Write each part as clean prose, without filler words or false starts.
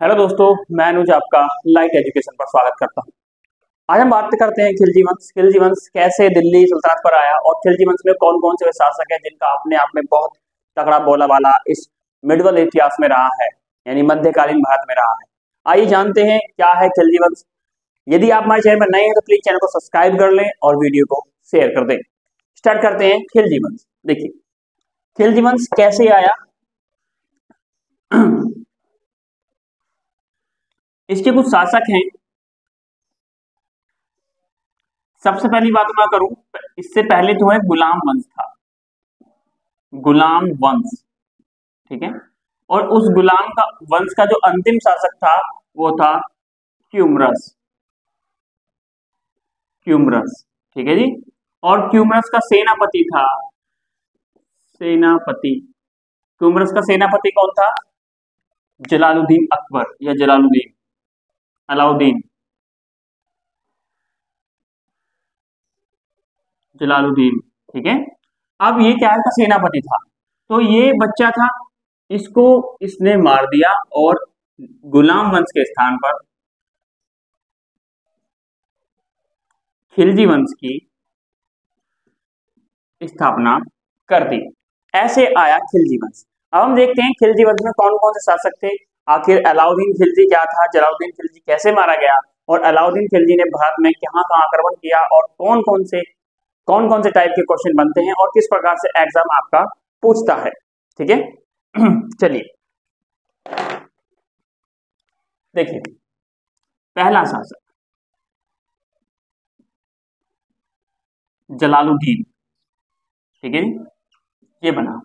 Hello दोस्तों, मैं अनुज आपका लाइट एजुकेशन पर स्वागत करता हूं। आज हम बात करते हैं खिलजी वंश। खिलजी वंश कैसे दिल्ली सल्तनत पर आया और खिलजी वंश में कौन कौन से शासक हैं जिनका अपने आप में बहुत तगड़ा बोलाबाला इस मिडवल इतिहास में रहा है, यानी मध्यकालीन भारत में रहा है। आइए जानते हैं क्या है खिलजी वंश। यदि आप हमारे चैनल पर नए हैं तो प्लीज चैनल को सब्सक्राइब कर लें और वीडियो को शेयर कर दें। स्टार्ट करते हैं खिलजी वंश। देखिए खिलजी वंश कैसे आया। इसके कुछ शासक हैं। सबसे पहली बात मैं करूं, इससे पहले जो है गुलाम वंश था, गुलाम वंश, ठीक है। और उस गुलाम का वंश का जो अंतिम शासक था वो था क्यूमरस, क्यूमरस, ठीक है जी। और क्यूमरस का सेनापति था, सेनापति, क्यूमरस का सेनापति कौन था? जलालुद्दीन अकबर या जलालुद्दीन, अलाउद्दीन, जलालुद्दीन, ठीक है। अब ये क्या है का सेनापति था, तो ये बच्चा था, इसको इसने मार दिया और गुलाम वंश के स्थान पर खिलजी वंश की स्थापना कर दी। ऐसे आया खिलजी वंश। अब हम देखते हैं खिलजी वंश में कौन कौन से शासक थे। आखिर अलाउद्दीन खिलजी क्या था, जलालुद्दीन खिलजी कैसे मारा गया, और अलाउद्दीन खिलजी ने भारत में कहां कहां आक्रमण किया, और कौन कौन से टाइप के क्वेश्चन बनते हैं और किस प्रकार से एग्जाम आपका पूछता है, ठीक है। चलिए देखिए, पहला शासक जलालुद्दीन, ठीक है, ये बना।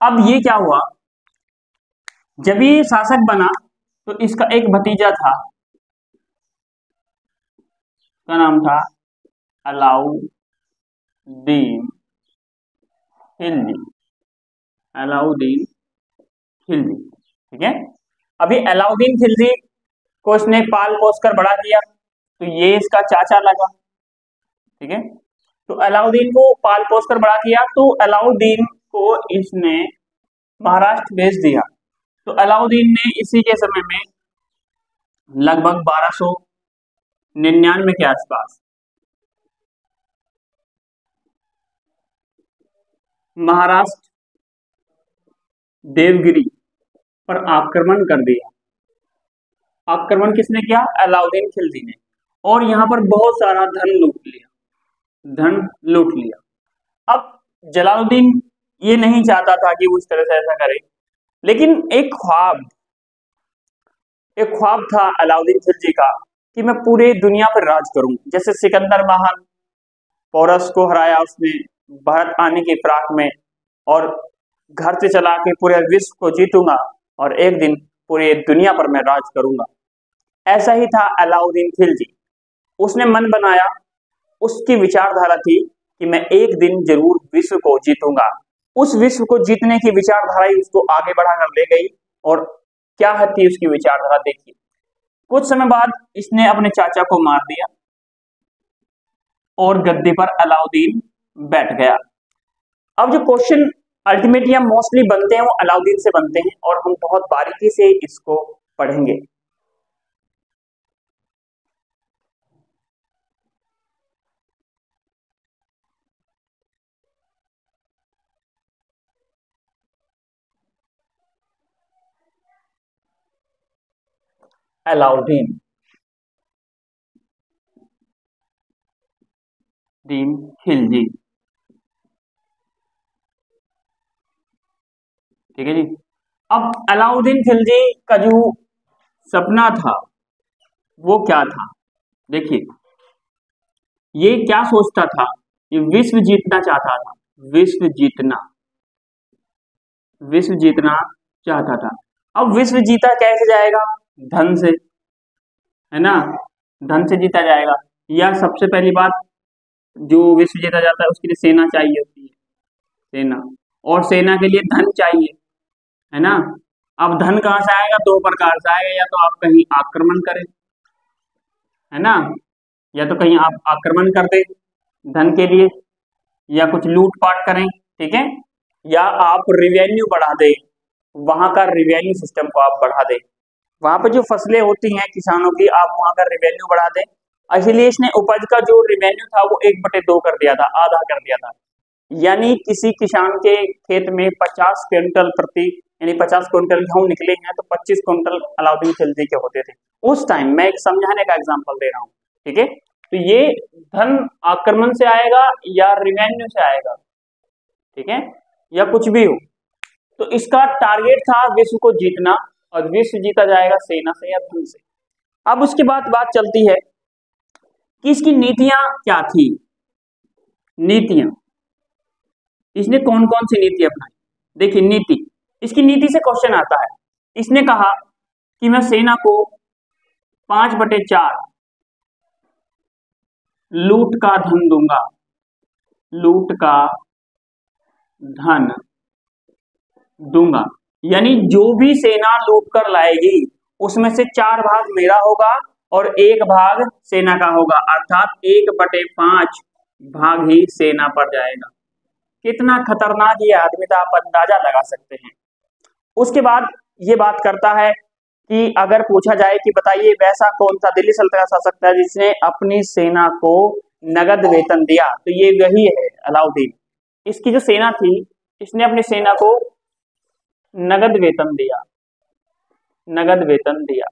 अब ये क्या हुआ, जब ये शासक बना तो इसका एक भतीजा था, का नाम था अलाउद्दीन खिलजी, अलाउद्दीन खिलजी, ठीक है। अभी अलाउद्दीन खिलजी को इसने पाल पोस कर बड़ा किया, तो ये इसका चाचा लगा, ठीक है। तो अलाउद्दीन को पाल पोस कर बड़ा किया, तो अलाउद्दीन को इसने महाराष्ट्र भेज दिया। तो अलाउद्दीन ने इसी के समय में लगभग 1299 के आसपास महाराष्ट्र देवगिरी पर आक्रमण कर दिया। आक्रमण किसने किया? अलाउद्दीन खिलजी ने। और यहां पर बहुत सारा धन लूट लिया, धन लूट लिया। अब जलालुद्दीन ये नहीं चाहता था कि वो इस तरह से ऐसा करे, लेकिन एक ख्वाब था अलाउद्दीन खिलजी का कि मैं पूरे दुनिया पर राज करूं। जैसे सिकंदर महान, पोरस को हराया उसने भारत आने की फिराक में, और घर से चला के पूरे विश्व को जीतूंगा और एक दिन पूरी दुनिया पर मैं राज करूंगा। ऐसा ही था अलाउद्दीन खिलजी। उसने मन बनाया, उसकी विचारधारा थी कि मैं एक दिन जरूर विश्व को जीतूंगा। उस विश्व को जीतने की विचारधारा ही उसको आगे बढ़ाकर ले गई। और क्या थी उसकी विचारधारा, देखिए। कुछ समय बाद इसने अपने चाचा को मार दिया और गद्दी पर अलाउद्दीन बैठ गया। अब जो क्वेश्चन अल्टीमेटली या मोस्टली बनते हैं वो अलाउद्दीन से बनते हैं, और हम बहुत बारीकी से इसको पढ़ेंगे। अलाउद्दीन दीन खिलजी, ठीक है जी। अब अलाउद्दीन खिलजी का जो सपना था वो क्या था, देखिए। ये क्या सोचता था, ये विश्व जीतना चाहता था, विश्व जीतना, विश्व जीतना चाहता था। अब विश्व जीता कैसे जाएगा? धन से, है ना, धन से जीता जाएगा। या सबसे पहली बात, जो विश्व जीता जाता है उसके लिए सेना चाहिए होती है, सेना, और सेना के लिए धन चाहिए, है ना। अब धन कहां से आएगा? दो प्रकार से आएगा, या तो आप कहीं आक्रमण करें, है ना, या तो कहीं आप आक्रमण कर दे धन के लिए, या कुछ लूटपाट करें, ठीक है, या आप रिवेन्यू बढ़ा दे, वहां का रिवेन्यू सिस्टम को आप बढ़ा दे, वहां पर जो फसलें होती हैं किसानों की, आप वहां का रेवेन्यू बढ़ा दें। इसलिए इसने उपज का जो रेवेन्यू था वो 1/2 कर दिया था, आधा कर दिया था। यानी किसी किसान के खेत में 50 क्विंटल प्रति, यानी 50 क्विंटल गेहूं निकले हैं तो 25 क्विंटल अलाउद्दीन खिलजी के होते थे उस टाइम। मैं एक समझाने का एग्जांपल दे रहा हूँ, ठीक है। तो ये धन आक्रमण से आएगा या रेवेन्यू से आएगा, ठीक है, या कुछ भी हो। तो इसका टारगेट था विश्व को जीतना, और विश्व जीता जाएगा सेना से या धन से। अब उसके बाद बात चलती है कि इसकी नीतियां क्या थी। नीतियां, इसने कौन कौन सी नीति अपनाई। देखिए नीति, इसकी नीति से क्वेश्चन आता है। इसने कहा कि मैं सेना को 5/4 लूट का धन दूंगा, लूट का धन दूंगा। यानी जो भी सेना लूट कर लाएगी उसमें से 4 भाग मेरा होगा और 1 भाग सेना का होगा, अर्थात 1/5 भाग ही सेना पर जाएगा। कितना खतरनाक ये आदमी था, आप अंदाजा लगा सकते हैं। उसके बाद ये बात करता है कि अगर पूछा जाए कि बताइए वैसा कौन सा दिल्ली सल्तनत शासक था जिसने अपनी सेना को नगद वेतन दिया, तो ये वही है अलाउद्दीन। इसकी जो सेना थी, इसने अपनी सेना को नगद वेतन दिया, नगद वेतन दिया।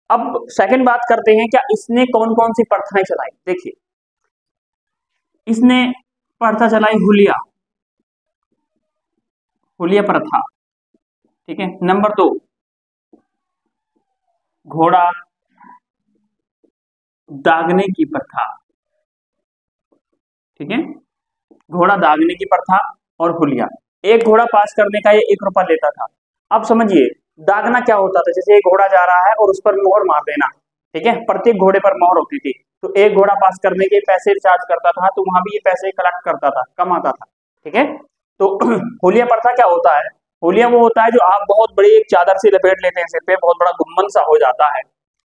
अब सेकंड बात करते हैं, क्या इसने कौन कौन सी प्रथाएं चलाई। देखिए इसने प्रथा चलाई हुलिया, हुलिया प्रथा, ठीक है। नंबर 2 घोड़ा दागने की प्रथा, ठीक है, घोड़ा दागने की प्रथा और हुलिया। एक घोड़ा पास करने का ये 1 रुपया लेता था। अब समझिए दागना क्या होता था, जैसे एक घोड़ा जा रहा है और उस पर मोहर मार देना, ठीक है, प्रत्येक घोड़े पर मोहर होती थी, तो एक घोड़ा पास करने के पैसे चार्ज करता था, तो वहां भी ये पैसे कलेक्ट करता था, कमाता था, ठीक है। तो हुलिया प्रथा क्या होता है, हुलिया वो होता है जो आप बहुत बड़ी एक चादर से लपेट लेते हैं सिर पे, बहुत बड़ा गुम्मन सा हो जाता है,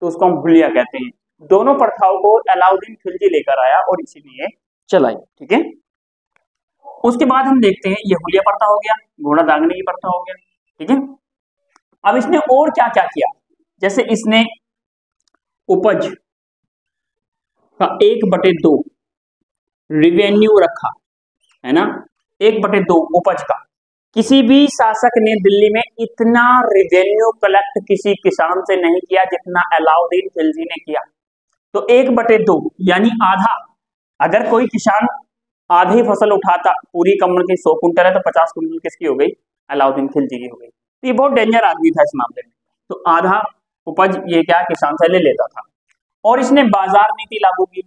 तो उसको हम हुलिया कहते हैं। दोनों प्रथाओं को अलाउद्दीन खिलजी लेकर आया और इसीलिए चलाई, ठीक है। उसके बाद हम देखते हैं ये हुलिया प्रथा हो गया, घोड़ा दागने की प्रथा हो गया, ठीक है। अब इसने और क्या क्या किया, जैसे इसने उपज का 1/2 रेवेन्यू रखा, है ना, 1/2 उपज का। किसी भी शासक ने दिल्ली में इतना रेवेन्यू कलेक्ट किसी किसान से नहीं किया जितना अलाउद्दीन खिलजी ने किया। तो 1/2 यानी आधा। अगर कोई किसान आधी फसल उठाता, पूरी कमर की 100 कुंटल है तो 50 कुंटल किसकी हो गई, अलाउद्दीन खिलजी की हो गई। तो ये बहुत डेंजर आदमी था इस मामले में। तो आधा उपज ये क्या किसान से ले लेता था। और इसने बाजार नीति लागू की,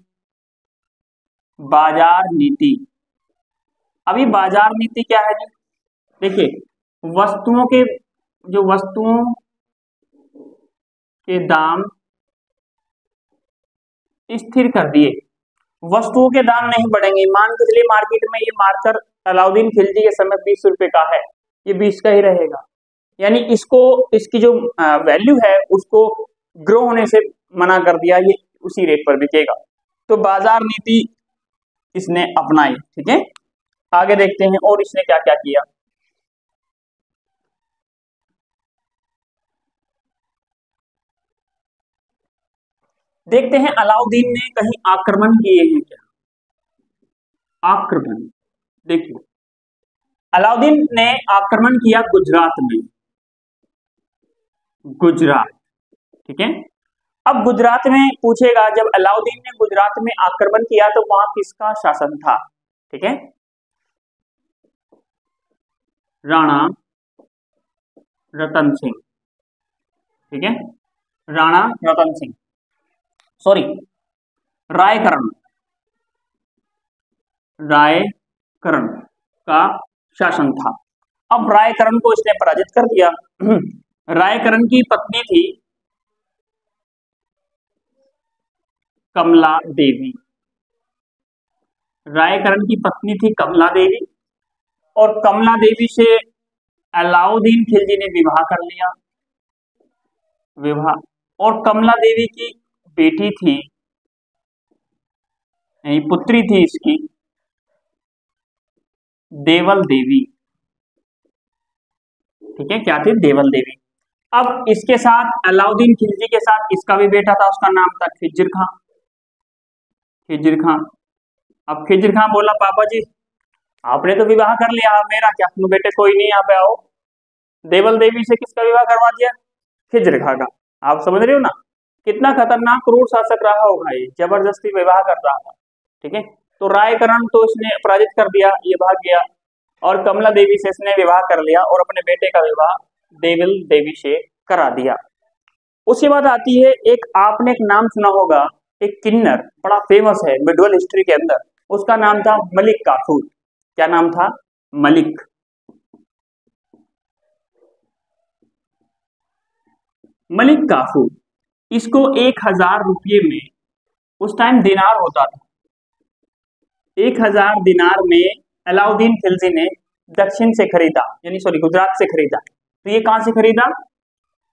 बाजार नीति। अभी बाजार नीति क्या है जी, देखिए वस्तुओं के, जो वस्तुओं के दाम स्थिर कर दिए, वस्तुओं के दाम नहीं बढ़ेंगे। मान के चलिए मार्केट में ये मार्कर अलाउद्दीन खिलजी के समय 20 रुपए का है, ये 20 का ही रहेगा। यानी इसको, इसकी जो वैल्यू है उसको ग्रो होने से मना कर दिया, ये उसी रेट पर बिकेगा। तो बाजार नीति इसने अपनाई, ठीक है। आगे देखते हैं और इसने क्या क्या किया। देखते हैं अलाउद्दीन ने कहीं आक्रमण किए हैं क्या। आक्रमण, देखिए अलाउद्दीन ने आक्रमण किया गुजरात में, गुजरात, ठीक है। अब गुजरात में पूछेगा, जब अलाउद्दीन ने गुजरात में आक्रमण किया तो वहां किसका शासन था, ठीक है, राणा रतन सिंह, ठीक है, राणा रतन सिंह, सॉरी रायकरण, रायकरण का शासन था। अब रायकरण को इसने पराजित कर दिया। रायकरण की पत्नी थी कमला देवी, रायकरण की पत्नी थी कमला देवी, और कमला देवी से अलाउद्दीन खिलजी ने विवाह कर लिया, विवाह। और कमला देवी की बेटी थी, नहीं पुत्री थी इसकी देवल देवी, ठीक है, क्या थी, देवल देवी। अब इसके साथ अलाउद्दीन खिलजी के साथ इसका भी बेटा था, उसका नाम था खिज्र खां। खिज्र खां। अब खिज्र खां बोला पापा जी आपने तो विवाह कर लिया, मेरा क्या, तुम बेटे कोई नहीं, यहाँ पे आओ। देवल देवी से किसका विवाह करवा दिया? खिज्र खां का। आप समझ रहे हो ना कितना खतरनाक क्रूर शासक रहा होगा, ये जबरदस्ती विवाह कर रहा था। ठीक है, तो रायकरण तो इसने पराजित कर दिया, ये भाग गया, और कमला देवी से इसने विवाह कर लिया और अपने बेटे का विवाह देवल देवी से करा दिया। उसके बाद आती है एक, आपने एक नाम सुना होगा, एक किन्नर बड़ा फेमस है मिडवल हिस्ट्री के अंदर, उसका नाम था मलिक काफूर। क्या नाम था? मलिक। मलिक काफूर। इसको 1000 रुपये में, उस टाइम दिनार होता था, 1000 दिनार में अलाउद्दीन खिलजी ने दक्षिण से खरीदा, यानी सॉरी गुजरात से खरीदा। तो ये कहां से खरीदा?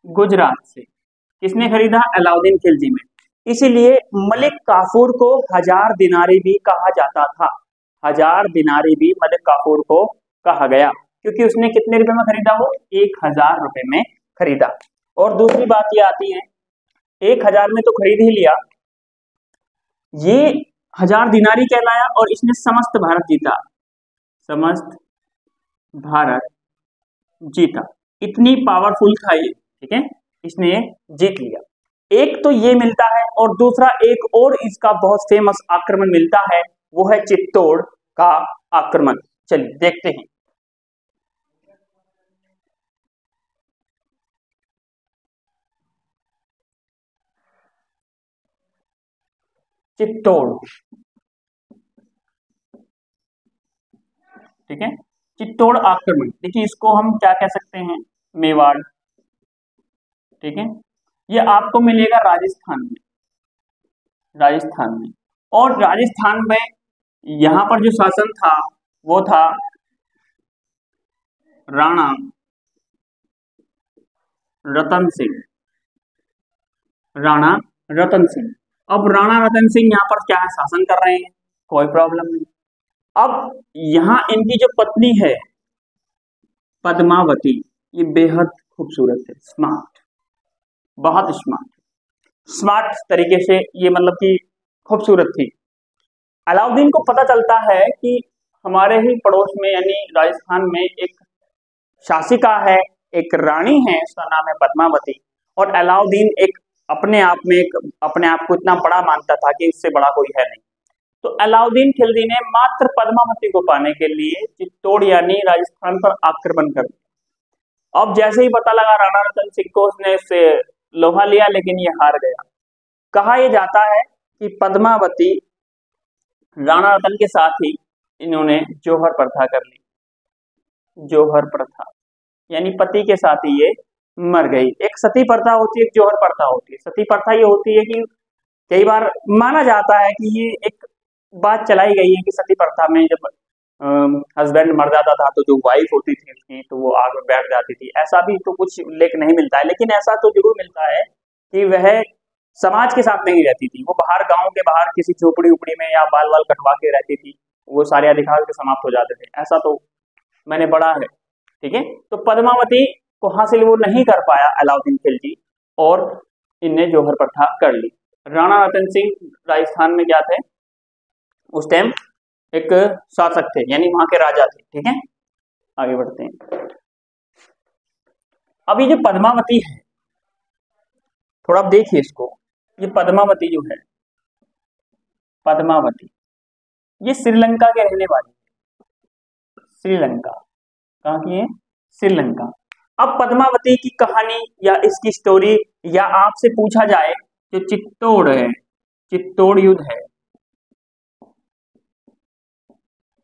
गुजरात से। किसने खरीदा? अलाउद्दीन खिलजी में। इसीलिए मलिक काफूर को 1000 दिनारी भी कहा जाता था। 1000 दिनारी भी मलिक काफूर को कहा गया, क्योंकि उसने कितने रुपए में खरीदा? वो 1000 रुपए में खरीदा। और दूसरी बात ये आती है, 1000 में तो खरीद ही लिया, ये 1000 दिनारी कहलाया और इसने समस्त भारत जीता। समस्त भारत जीता, इतनी पावरफुल था ये। ठीक है, इसने जीत लिया। एक तो ये मिलता है, और दूसरा एक और इसका बहुत फेमस आक्रमण मिलता है, वो है चित्तौड़ का आक्रमण। चलिए देखते हैं। चित्तौड़। ठीक है, चित्तौड़ आक्रमण, देखिए इसको हम क्या कह सकते हैं? मेवाड़। ठीक है, ये आपको मिलेगा राजस्थान में। राजस्थान में, और राजस्थान में यहां पर जो शासन था वो था राणा रतन सिंह। राणा रतन सिंह। अब राणा रतन सिंह यहाँ पर क्या है? शासन कर रहे हैं, कोई प्रॉब्लम नहीं। अब यहाँ इनकी जो पत्नी है पद्मावती, ये बेहद खूबसूरत है, स्मार्ट, बहुत स्मार्ट, स्मार्ट तरीके से ये मतलब कि खूबसूरत थी। अलाउद्दीन को पता चलता है कि हमारे ही पड़ोस में यानी राजस्थान में एक शासिका है, एक रानी है, उसका नाम है पद्मावती, और अलाउद्दीन एक अपने आप में एक अपने आप को इतना बड़ा मानता था कि इससे बड़ा कोई है नहीं। तो अलाउद्दीन खिलजी ने मात्र पद्मावती को पाने के लिए चित्तौड़ यानी राजस्थान पर आक्रमण कर दिया। अब जैसे ही पता लगा राणा रतन सिंह को, उसने इससे लोहा लिया, लेकिन ये हार गया। कहा यह जाता है कि पद्मावती राणा रतन के साथ ही इन्होंने जौहर प्रथा कर ली। जौहर प्रथा यानी पति के साथ ही ये मर गई। एक सती प्रथा होती है, एक जौहर प्रथा होती है। सती प्रथा ये होती है कि कई बार माना जाता है कि ये एक बात चलाई गई है कि सती प्रथा में जब हस्बैंड मर जाता था तो जो वाइफ होती थी उसकी, तो वो आग में बैठ जाती थी। ऐसा भी तो कुछ उल्लेख नहीं मिलता है, लेकिन ऐसा तो जरूर मिलता है कि वह समाज के साथ नहीं रहती थी, वो बाहर गांव के बाहर किसी झोपड़ी उपड़ी में या बाल बाल कटवा के रहती थी, वो सारे अधिकार के समाप्त हो जाते थे। ऐसा तो मैंने पढ़ा है। ठीक है, तो पद्मावती को हासिल वो नहीं कर पाया अलाउद्दीन खिलजी, और इनने जौहर प्रथा कर ली। राणा रतन सिंह राजस्थान में क्या थे? उस टाइम एक शासक थे, यानी वहां के राजा थे। ठीक है, आगे बढ़ते हैं। अब ये जो पद्मावती है, थोड़ा आप देखिए इसको, ये पद्मावती जो है, पद्मावती ये श्रीलंका के रहने वाली है। श्रीलंका, कहाँ की है? श्रीलंका। अब पद्मावती की कहानी या इसकी स्टोरी, या आपसे पूछा जाए जो चित्तौड़ है, चित्तौड़ युद्ध है,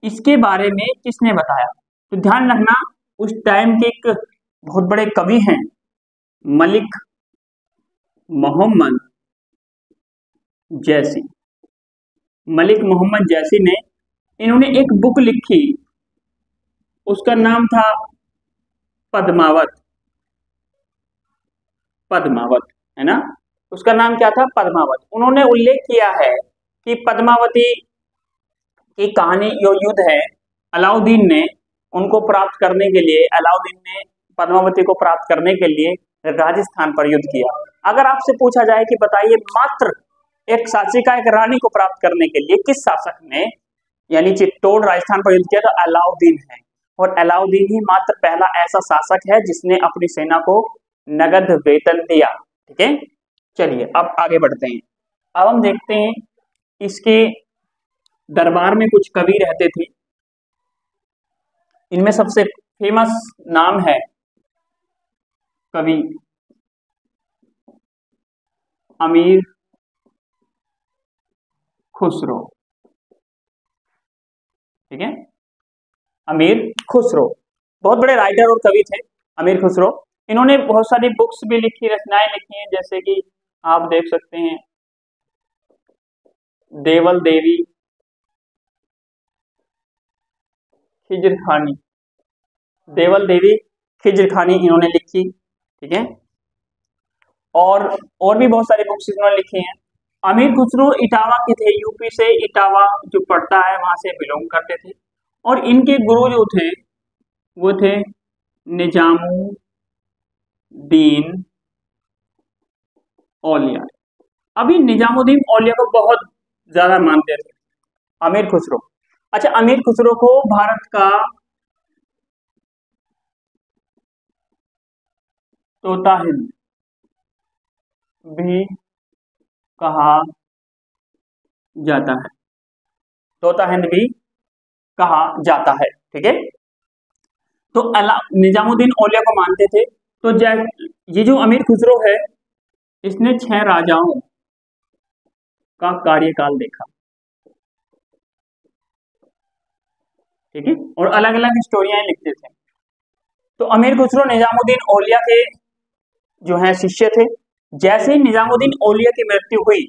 इसके बारे में किसने बताया? तो ध्यान रखना, उस टाइम के एक बहुत बड़े कवि हैं मलिक मोहम्मद जैसी। मलिक मोहम्मद जैसी ने, इन्होंने एक बुक लिखी, उसका नाम था पद्मावत। पद्मावत है ना, उसका नाम क्या था? पद्मावत। उन्होंने उल्लेख किया है कि पद्मावती की कहानी, जो युद्ध है, अलाउद्दीन ने उनको प्राप्त करने के लिए अलाउद्दीन ने पद्मावती को प्राप्त करने के लिए राजस्थान पर युद्ध किया। अगर आपसे पूछा जाए कि बताइए मात्र एक शासिका एक रानी को प्राप्त करने के लिए किस शासक ने यानी चित्तौड़ राजस्थान पर युद्ध किया, तो अलाउद्दीन है। और अलाउद्दीन ही मात्र पहला ऐसा शासक है जिसने अपनी सेना को नगद वेतन दिया। ठीक है, चलिए अब आगे बढ़ते हैं। अब हम देखते हैं इसके दरबार में कुछ कवि रहते थे। इनमें सबसे फेमस नाम है कवि अमीर खुसरो। ठीक है, अमीर खुसरो बहुत बड़े राइटर और कवि थे अमीर खुसरो। इन्होंने बहुत सारी बुक्स भी लिखी, रचनाएं लिखी हैं, जैसे कि आप देख सकते हैं देवल देवी, खिजर खानी, देवल देवी खिजर खानी इन्होंने लिखी। ठीक है, और भी बहुत सारी बुक्स इन्होंने लिखी हैं। अमीर खुसरो इटावा के थे, यूपी से इटावा जो पड़ता है वहां से बिलोंग करते थे। और इनके गुरु जो थे वो थे निजामुद्दीन औलिया। अभी निजामुद्दीन औलिया को बहुत ज्यादा मानते थे अमीर खुसरो। अच्छा, अमीर खुसरो को भारत का तोता हिंद भी कहा जाता है, तोता हिंद भी कहा जाता है। ठीक है, तो निजामुद्दीन औलिया को मानते थे। तो ये जो अमीर खुसरो है इसने 6 राजाओं का कार्यकाल देखा। ठीक है, और अलग अलग स्टोरियां लिखते थे। तो अमीर खुसरो निजामुद्दीन औलिया के जो है शिष्य थे। जैसे ही निजामुद्दीन औलिया की मृत्यु हुई,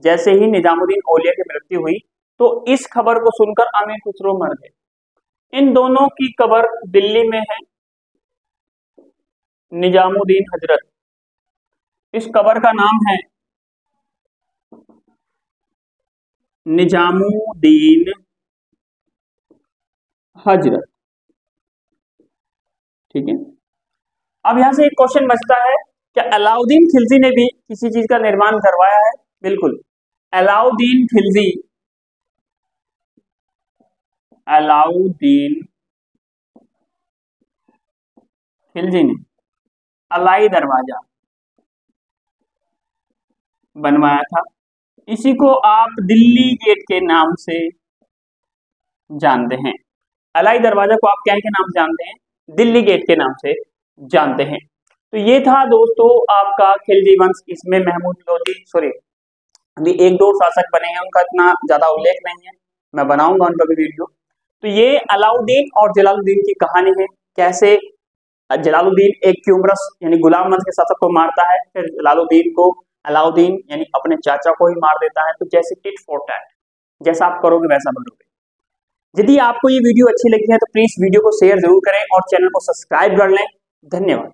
जैसे ही निजामुद्दीन औलिया की मृत्यु हुई तो इस खबर को सुनकर अमीर खुसरो मर गए। इन दोनों की कब्र दिल्ली में है, निजामुद्दीन हजरत। इस कब्र का नाम है निजामुद्दीन हजरत। ठीक है, अब यहां से एक क्वेश्चन बचता है, क्या अलाउद्दीन खिलजी ने भी किसी चीज का निर्माण करवाया है? बिल्कुल, अलाउद्दीन खिलजी ने अलाई दरवाजा बनवाया था। इसी को आप दिल्ली गेट के नाम से जानते हैं। अलाई दरवाजा को आप क्या के नाम से जानते हैं? दिल्ली गेट के नाम से जानते हैं। तो ये था दोस्तों आपका खिलजी वंश। इसमें महमूद लोधी अभी 1-2 शासक बने हैं, उनका इतना ज्यादा उल्लेख नहीं है, मैं बनाऊंगा उनका भी वीडियो। तो ये अलाउद्दीन और जलालुद्दीन की कहानी है, कैसे जलालुद्दीन एक क्यूमरस यानी गुलाम वंश के शासक को मारता है, फिर जलालुद्दीन को अलाउद्दीन यानी अपने चाचा को ही मार देता है। तो जैसे टिट फॉर टैट, जैसा आप करोगे वैसा बनोगे। यदि आपको ये वीडियो अच्छी लगी है तो प्लीज वीडियो को शेयर जरूर करें और चैनल को सब्सक्राइब कर लें। धन्यवाद।